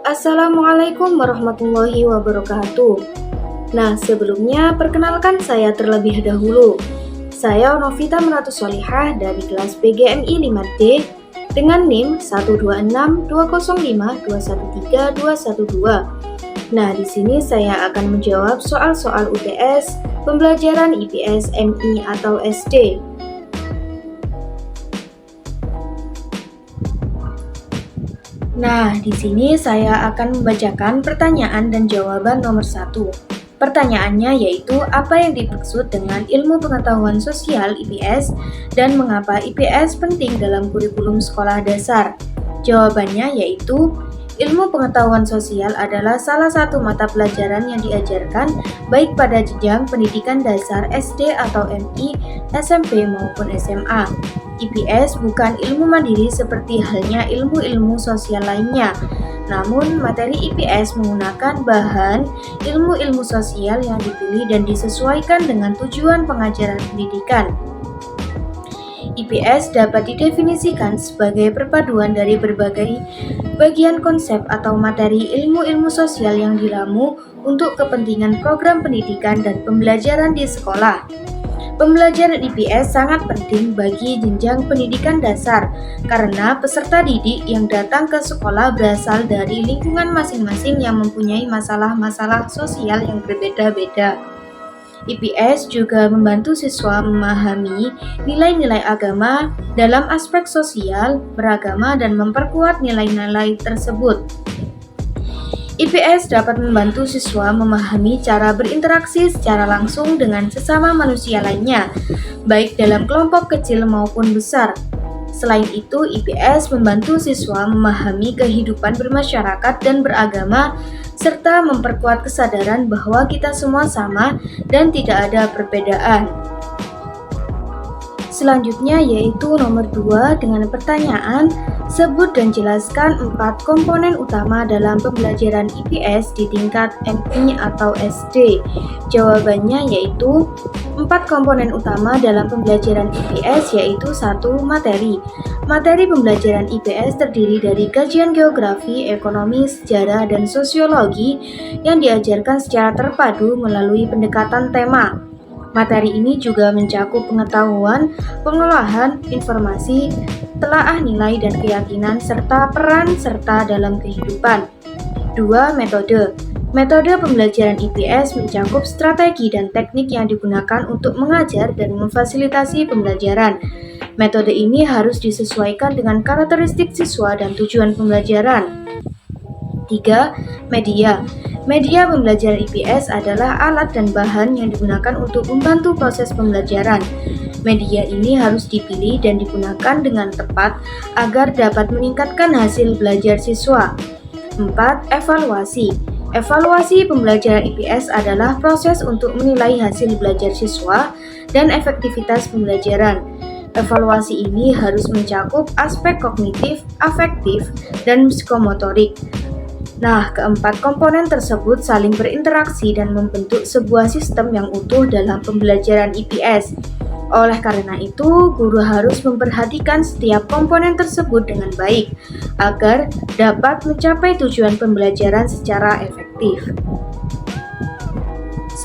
Assalamualaikum warahmatullahi wabarakatuh. Nah, sebelumnya perkenalkan saya terlebih dahulu. Saya Novita Melatu Solihah dari kelas PGMI 5D dengan NIM 12620521312. Nah, di sini saya akan menjawab soal-soal UTS pembelajaran IPS, MI atau SD. Nah, di sini saya akan membacakan pertanyaan dan jawaban nomor 1. Pertanyaannya yaitu apa yang dimaksud dengan ilmu pengetahuan sosial IPS dan mengapa IPS penting dalam kurikulum sekolah dasar? Jawabannya yaitu ilmu pengetahuan sosial adalah salah satu mata pelajaran yang diajarkan baik pada jenjang pendidikan dasar SD atau MI, SMP maupun SMA. IPS bukan ilmu mandiri seperti halnya ilmu-ilmu sosial lainnya. Namun, materi IPS menggunakan bahan ilmu-ilmu sosial yang dipilih dan disesuaikan dengan tujuan pengajaran pendidikan. IPS dapat didefinisikan sebagai perpaduan dari berbagai bagian konsep atau materi ilmu-ilmu sosial yang diramu untuk kepentingan program pendidikan dan pembelajaran di sekolah. Pembelajaran IPS sangat penting bagi jenjang pendidikan dasar karena peserta didik yang datang ke sekolah berasal dari lingkungan masing-masing yang mempunyai masalah-masalah sosial yang berbeda-beda. IPS juga membantu siswa memahami nilai-nilai agama dalam aspek sosial, beragama, dan memperkuat nilai-nilai tersebut. IPS dapat membantu siswa memahami cara berinteraksi secara langsung dengan sesama manusia lainnya, baik dalam kelompok kecil maupun besar. Selain itu, IPS membantu siswa memahami kehidupan bermasyarakat dan beragama, serta memperkuat kesadaran bahwa kita semua sama dan tidak ada perbedaan. Selanjutnya yaitu nomor 2 dengan pertanyaan, sebut dan jelaskan 4 komponen utama dalam pembelajaran IPS di tingkat MI atau SD. Jawabannya yaitu 4 komponen utama dalam pembelajaran IPS yaitu 1. Materi. Materi pembelajaran IPS terdiri dari kajian geografi, ekonomi, sejarah, dan sosiologi yang diajarkan secara terpadu melalui pendekatan tema. Materi ini juga mencakup pengetahuan, pengolahan, informasi, telaah nilai dan keyakinan, serta peran serta dalam kehidupan. 2. Metode. Metode pembelajaran IPS mencakup strategi dan teknik yang digunakan untuk mengajar dan memfasilitasi pembelajaran. Metode ini harus disesuaikan dengan karakteristik siswa dan tujuan pembelajaran. 3. Media. Media pembelajaran IPS adalah alat dan bahan yang digunakan untuk membantu proses pembelajaran. Media ini harus dipilih dan digunakan dengan tepat agar dapat meningkatkan hasil belajar siswa. 4. Evaluasi. Evaluasi pembelajaran IPS adalah proses untuk menilai hasil belajar siswa dan efektivitas pembelajaran. Evaluasi ini harus mencakup aspek kognitif, afektif, dan psikomotorik. Nah, keempat komponen tersebut saling berinteraksi dan membentuk sebuah sistem yang utuh dalam pembelajaran IPS. Oleh karena itu, guru harus memperhatikan setiap komponen tersebut dengan baik agar dapat mencapai tujuan pembelajaran secara efektif.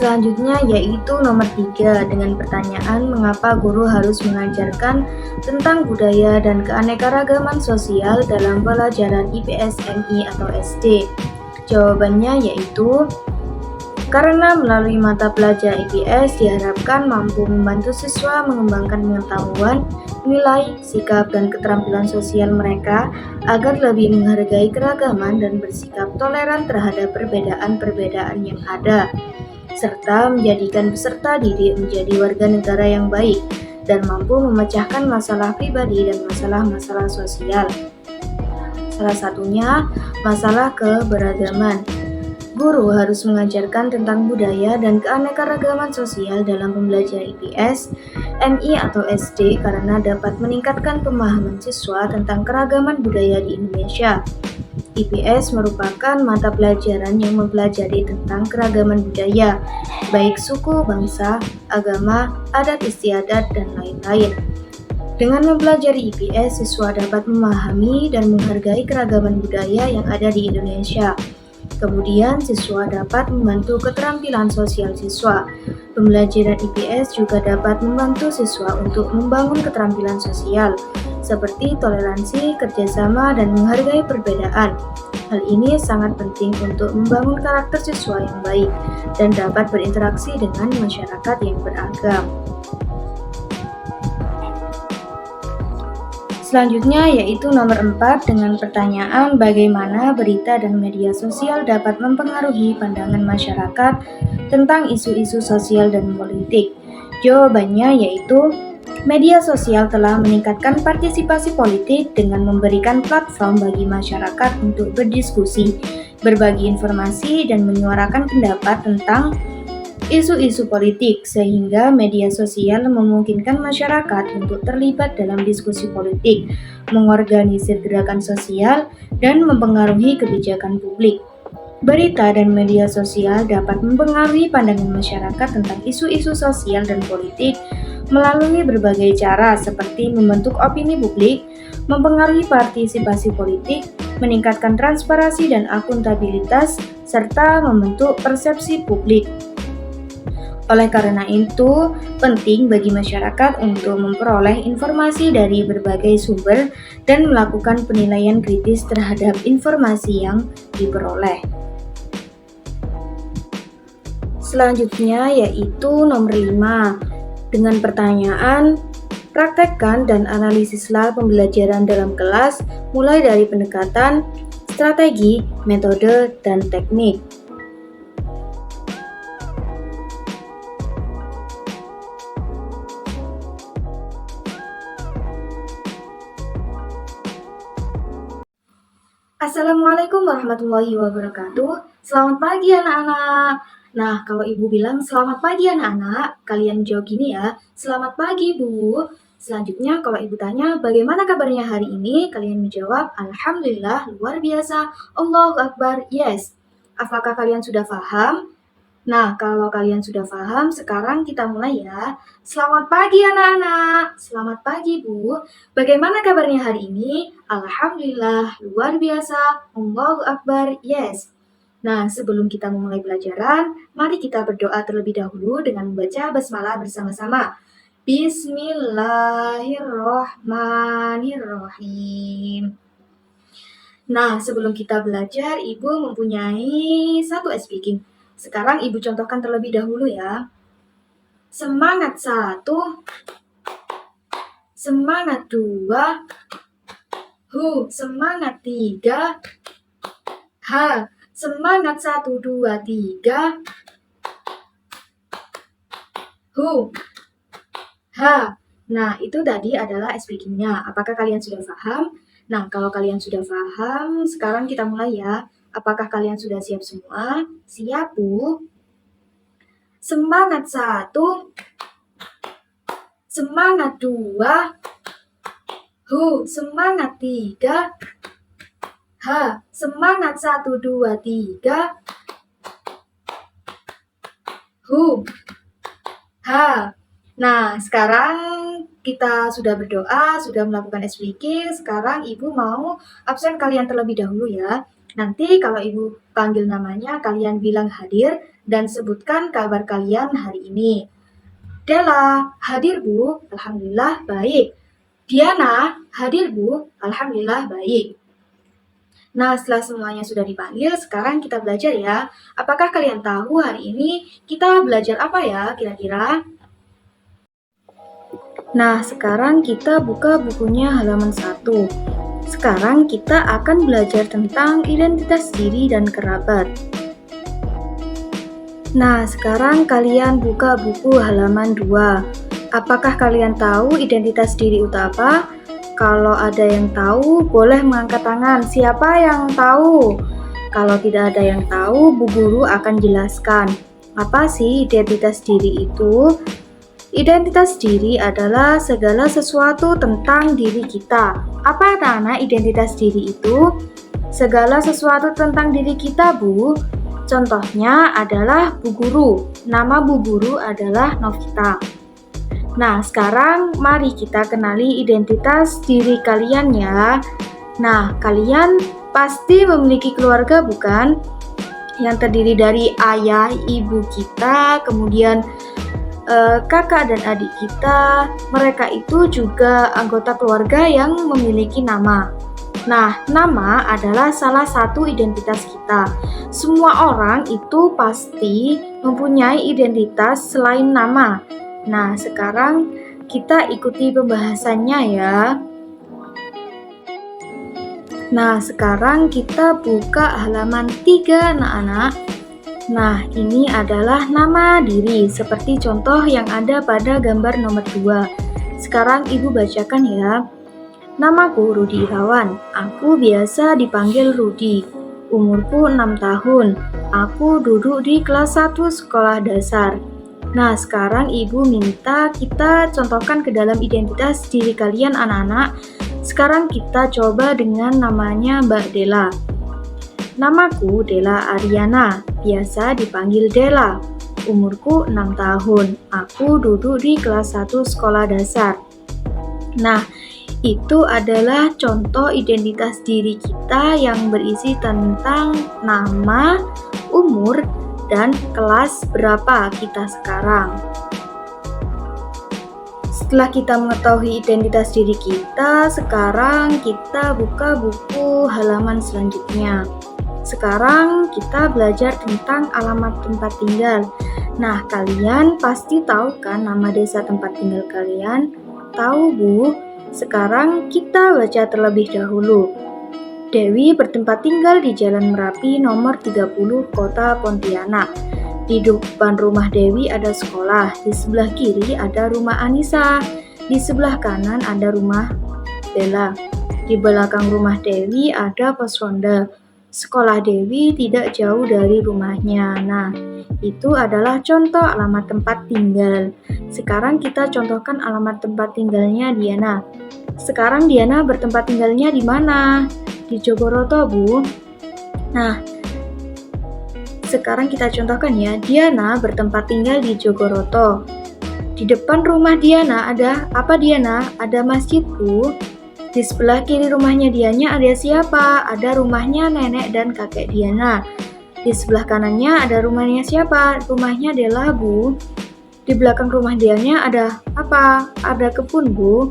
Selanjutnya yaitu nomor 3 dengan pertanyaan mengapa guru harus mengajarkan tentang budaya dan keanekaragaman sosial dalam pelajaran IPS, MI atau SD. Jawabannya yaitu karena melalui mata pelajaran IPS diharapkan mampu membantu siswa mengembangkan pengetahuan, nilai, sikap, dan keterampilan sosial mereka agar lebih menghargai keragaman dan bersikap toleran terhadap perbedaan-perbedaan yang ada, serta menjadikan peserta didik menjadi warga negara yang baik dan mampu memecahkan masalah pribadi dan masalah-masalah sosial. Salah satunya masalah keberagaman. Guru harus mengajarkan tentang budaya dan keanekaragaman sosial dalam pembelajaran IPS, MI atau SD karena dapat meningkatkan pemahaman siswa tentang keragaman budaya di Indonesia. IPS merupakan mata pelajaran yang mempelajari tentang keragaman budaya, baik suku, bangsa, agama, adat istiadat, dan lain-lain. Dengan mempelajari IPS, siswa dapat memahami dan menghargai keragaman budaya yang ada di Indonesia. Kemudian, siswa dapat membantu keterampilan sosial siswa. Pembelajaran IPS juga dapat membantu siswa untuk membangun keterampilan sosial, seperti toleransi, kerjasama, dan menghargai perbedaan. Hal ini sangat penting untuk membangun karakter siswa yang baik dan dapat berinteraksi dengan masyarakat yang beragam. Selanjutnya yaitu nomor 4 dengan pertanyaan bagaimana berita dan media sosial dapat mempengaruhi pandangan masyarakat tentang isu-isu sosial dan politik. Jawabannya yaitu media sosial telah meningkatkan partisipasi politik dengan memberikan platform bagi masyarakat untuk berdiskusi, berbagi informasi, dan menyuarakan pendapat tentang isu-isu politik, sehingga media sosial memungkinkan masyarakat untuk terlibat dalam diskusi politik, mengorganisir gerakan sosial, dan mempengaruhi kebijakan publik. Berita dan media sosial dapat mempengaruhi pandangan masyarakat tentang isu-isu sosial dan politik melalui berbagai cara seperti membentuk opini publik, mempengaruhi partisipasi politik, meningkatkan transparansi dan akuntabilitas, serta membentuk persepsi publik. Oleh karena itu, penting bagi masyarakat untuk memperoleh informasi dari berbagai sumber dan melakukan penilaian kritis terhadap informasi yang diperoleh. Selanjutnya yaitu nomor 5 dengan pertanyaan praktekkan dan analisislah pembelajaran dalam kelas mulai dari pendekatan, strategi, metode, dan teknik. Assalamualaikum warahmatullahi wabarakatuh. Selamat pagi anak-anak. Nah, kalau ibu bilang selamat pagi anak-anak, kalian jawab gini ya, selamat pagi bu. Selanjutnya kalau ibu tanya bagaimana kabarnya hari ini, kalian menjawab alhamdulillah luar biasa, Allahu Akbar, yes. Apakah kalian sudah paham? Nah, kalau kalian sudah paham, sekarang kita mulai ya. Selamat pagi anak-anak. Selamat pagi Bu. Bagaimana kabarnya hari ini? Alhamdulillah, luar biasa. Allahu Akbar, yes. Nah, sebelum kita memulai pelajaran, mari kita berdoa terlebih dahulu dengan membaca basmalah bersama-sama. Bismillahirrohmanirrohim. Nah, sebelum kita belajar, Ibu mempunyai satu speaking. Sekarang Ibu contohkan terlebih dahulu ya. Semangat 1, semangat 2, semangat 3, semangat 1, 2, 3, Nah, itu tadi adalah speakingnya. Apakah kalian sudah paham? Nah, kalau kalian sudah paham, sekarang kita mulai ya. Apakah kalian sudah siap semua? Siap, Bu? Semangat 1, semangat 2, semangat 3, semangat 1, 2, 3, Nah, sekarang kita sudah berdoa, sudah melakukan speaking. Sekarang Ibu mau absen kalian terlebih dahulu ya. Nanti kalau Ibu panggil namanya, kalian bilang hadir dan sebutkan kabar kalian hari ini. Della, hadir Bu? Alhamdulillah baik. Diana, hadir Bu? Alhamdulillah baik. Nah, setelah semuanya sudah dipanggil, sekarang kita belajar ya. Apakah kalian tahu hari ini kita belajar apa ya kira-kira? Nah, sekarang kita buka bukunya halaman 1. Sekarang kita akan belajar tentang identitas diri dan kerabat. Nah, sekarang kalian buka buku halaman 2. Apakah kalian tahu identitas diri itu apa? Kalau ada yang tahu, boleh mengangkat tangan. Siapa yang tahu? Kalau tidak ada yang tahu, Bu Guru akan jelaskan. Apa sih identitas diri itu? Identitas diri adalah segala sesuatu tentang diri kita. Apa anak-anak identitas diri itu? Segala sesuatu tentang diri kita, Bu. Contohnya adalah Bu Guru. Nama Bu Guru adalah Novita. Nah, sekarang mari kita kenali identitas diri kalian ya. Nah, kalian pasti memiliki keluarga bukan? Yang terdiri dari ayah, ibu kita, kemudian kakak dan adik kita. Mereka itu juga anggota keluarga yang memiliki nama. Nah, nama adalah salah satu identitas kita. Semua orang itu pasti mempunyai identitas selain nama. Nah, sekarang kita ikuti pembahasannya ya. Nah, sekarang kita buka halaman 3 anak-anak. Nah, ini adalah nama diri, seperti contoh yang ada pada gambar nomor 2. Sekarang Ibu bacakan ya. Namaku Rudi Irawan, aku biasa dipanggil Rudi. Umurku 6 tahun, aku duduk di kelas 1 sekolah dasar. Nah, sekarang Ibu minta kita contohkan ke dalam identitas diri kalian anak-anak. Sekarang kita coba dengan namanya Mbak Dela. Namaku Dela Ariana, biasa dipanggil Dela. Umurku 6 tahun, aku duduk di kelas 1 sekolah dasar. Nah, itu adalah contoh identitas diri kita yang berisi tentang nama, umur, dan kelas berapa kita sekarang. Setelah kita mengetahui identitas diri kita, sekarang kita buka buku halaman selanjutnya. Sekarang kita belajar tentang alamat tempat tinggal. Nah, kalian pasti tahu kan nama desa tempat tinggal kalian? Tahu, Bu? Sekarang kita baca terlebih dahulu. Dewi bertempat tinggal di Jalan Merapi nomor 30, Kota Pontianak. Di depan rumah Dewi ada sekolah, di sebelah kiri ada rumah Anissa, di sebelah kanan ada rumah Bella. Di belakang rumah Dewi ada pos ronda. Sekolah Dewi tidak jauh dari rumahnya. Nah, itu adalah contoh alamat tempat tinggal. Sekarang kita contohkan alamat tempat tinggalnya Diana. Sekarang Diana bertempat tinggalnya di mana? Di Jogoroto, Bu. Nah, sekarang kita contohkan ya, Diana bertempat tinggal di Jogoroto. Di depan rumah Diana ada apa Diana? Ada masjid, Bu. Di sebelah kiri rumahnya Diana ada siapa? Ada rumahnya nenek dan kakek Diana. Di sebelah kanannya ada rumahnya siapa? Rumahnya Dela, Bu. Di belakang rumah Diana ada apa? Ada kebun, Bu.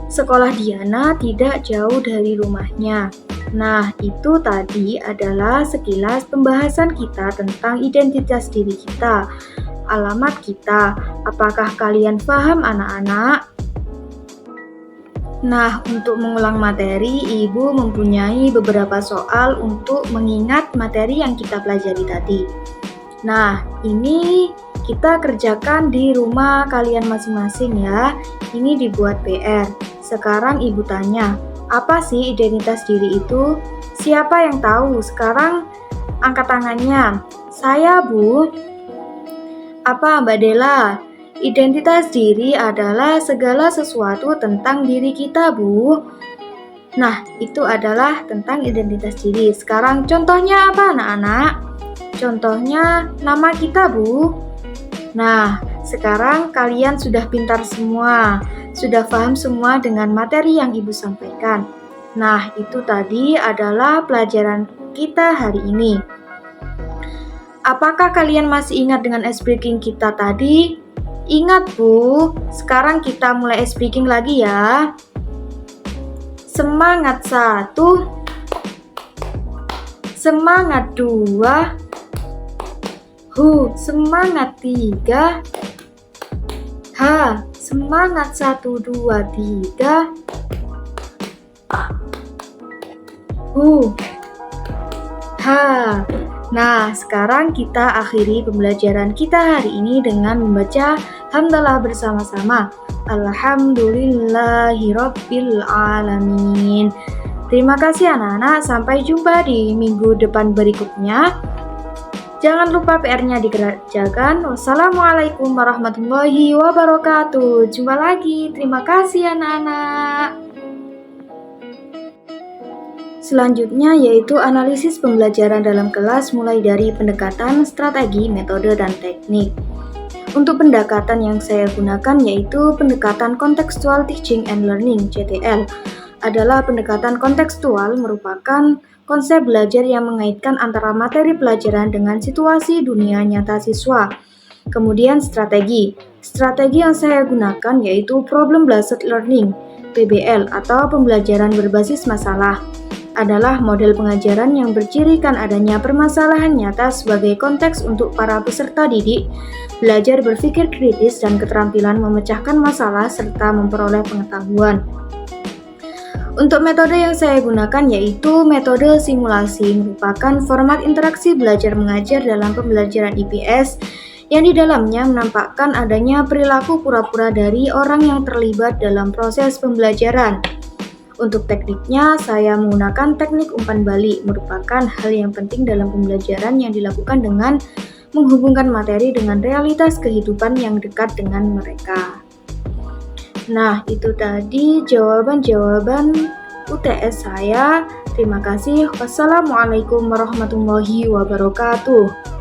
Sekolah Diana tidak jauh dari rumahnya. Nah, itu tadi adalah sekilas pembahasan kita tentang identitas diri kita, alamat kita. Apakah kalian paham, anak-anak? Nah, untuk mengulang materi, Ibu mempunyai beberapa soal untuk mengingat materi yang kita pelajari tadi. Nah, ini kita kerjakan di rumah kalian masing-masing ya. Ini dibuat PR. Sekarang Ibu tanya, apa sih identitas diri itu? Siapa yang tahu? Sekarang angkat tangannya. Saya, Bu. Apa, Mbak Dela? Identitas diri adalah segala sesuatu tentang diri kita, Bu. Nah, itu adalah tentang identitas diri. Sekarang contohnya apa, anak-anak? Contohnya nama kita, Bu. Nah, sekarang kalian sudah pintar semua. Sudah paham semua dengan materi yang Ibu sampaikan. Nah, itu tadi adalah pelajaran kita hari ini. Apakah kalian masih ingat dengan ice breaking kita tadi? Ingat, Bu. Sekarang kita mulai ice breaking lagi ya. Semangat 1, semangat 2, semangat 3, semangat 1, 2, 3, Nah, sekarang kita akhiri pembelajaran kita hari ini dengan membaca hamdalah bersama-sama. Alhamdulillahirabbil alamin. Terima kasih anak-anak, sampai jumpa di minggu depan berikutnya. Jangan lupa PR-nya dikerjakan. Wassalamualaikum warahmatullahi wabarakatuh. Jumpa lagi. Terima kasih anak-anak. Selanjutnya yaitu analisis pembelajaran dalam kelas mulai dari pendekatan, strategi, metode, dan teknik. Untuk pendekatan yang saya gunakan yaitu pendekatan Contextual Teaching and Learning (CTL). Adalah pendekatan kontekstual merupakan konsep belajar yang mengaitkan antara materi pelajaran dengan situasi dunia nyata siswa. Kemudian strategi. Strategi yang saya gunakan yaitu Problem Based Learning (PBL) atau pembelajaran berbasis masalah. Adalah model pengajaran yang bercirikan adanya permasalahan nyata sebagai konteks untuk para peserta didik belajar berpikir kritis dan keterampilan memecahkan masalah serta memperoleh pengetahuan. Untuk metode yang saya gunakan yaitu metode simulasi, merupakan format interaksi belajar mengajar dalam pembelajaran IPS yang di dalamnya menampakkan adanya perilaku pura-pura dari orang yang terlibat dalam proses pembelajaran. Untuk tekniknya, saya menggunakan teknik umpan balik, merupakan hal yang penting dalam pembelajaran yang dilakukan dengan menghubungkan materi dengan realitas kehidupan yang dekat dengan mereka. Nah, itu tadi jawaban-jawaban UTS saya. Terima kasih. Wassalamualaikum warahmatullahi wabarakatuh.